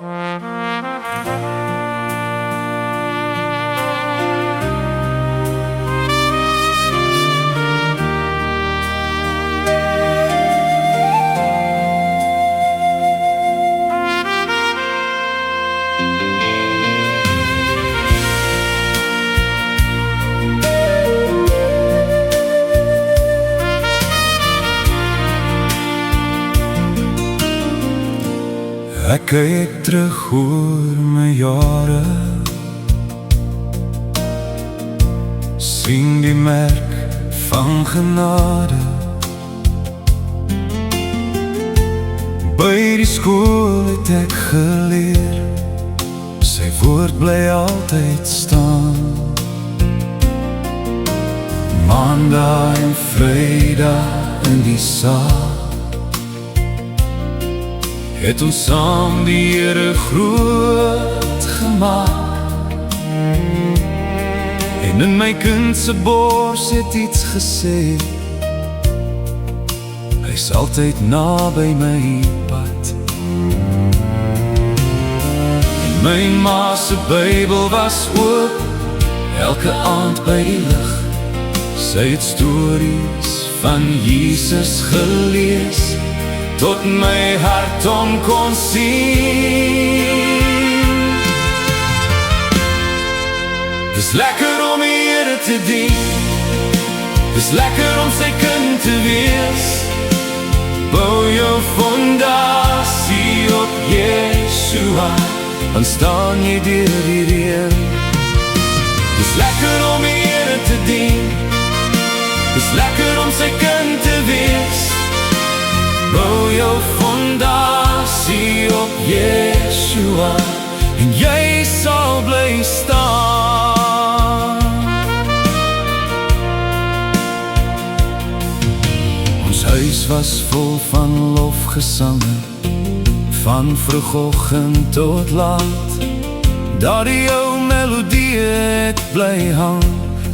Ek kyk terug oor my jare, sien die merk van genade. By die skool het ek geleer, sy woord bly altyd staan. Maandag en Vrydag in die saal het ons saam die Here groot gemaak. En in my kind se bors het iets gesê, hy's altyd naby my pad. En my ma se Bybel was oop, elke aand by die lig. Sy het stories van Jesus gelees, tot my hart om kon sien. Dis lekker om die Here te dien, dis lekker om sy kind te wees. Bou jou fondasie op Yeshua, dan staan jy deur die reën. Dis lekker om die Here te dien, dis lekker om sy kind te wees. Bou jou fondasie op Yeshua, en jy sal bly staan. Ons huis was vol van lofgesange, van vroegoggend tot laat. Daardie ou melodie het bly hang,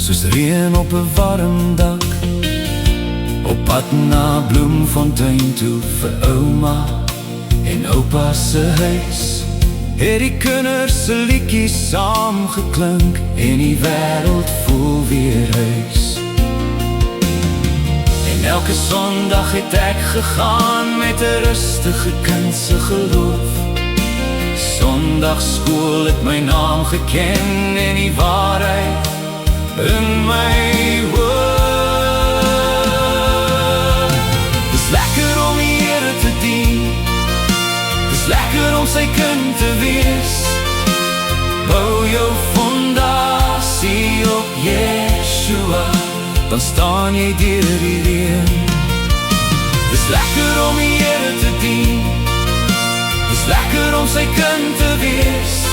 soos reën op 'n warm dak. Op pad na Bloemfontein toe vir ouma en oupa se huis, het die kinders se liedjies saam geklink, en die wêreld voel weer huis. En elke Sondag het ek gegaan met 'n rustige kind se geloof. Sondagskool het my naam geken, en die waarheid in my hoofd. Lekker om die Here te dien, dis lekker om sy kind te wees. Bou jou fondasie op Yeshua, dan staan jy deur die reën. Dis lekker om die Here te dien, dis lekker om sy kind te wees.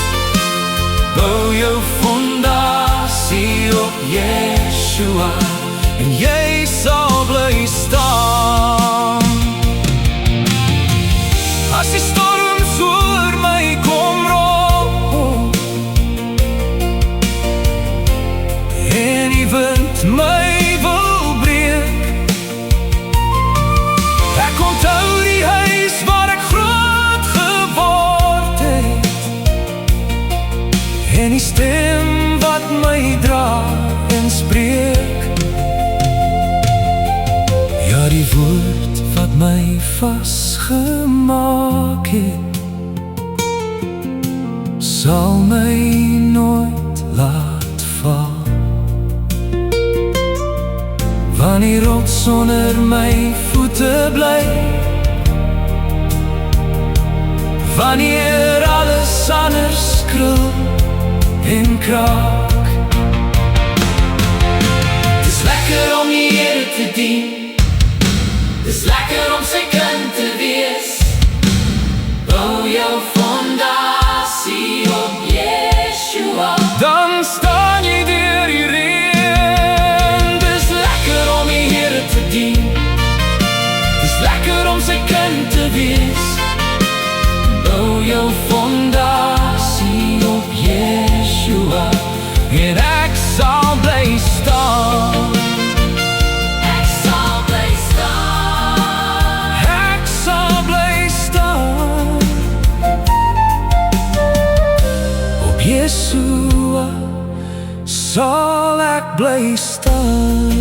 Bou jou fondasie op Yeshua, en jy sal bly staan. As die storms oor my kom rol, en die wind my wil breek, ek onthou die huis waar ek groot geword het, en die stem wat my dra en spreek. Ja, die woord wat my vasgemaak het, sal my nooit laat val. Wanneer rots onder my voete bly, wanneer alles anders krul en kraak. Dis lekker om die Here te dien, dis lekker om sy kind te wees. Bou jou fondasie op Yeshua, dan staan jy deur die reën. Dis lekker om die Here te dien, dis lekker om sy kind te wees. Bou jou fondasie op Yeshua, en ek sal bly staan. Ek sal bly staan. Yeshua sal ek bly staan.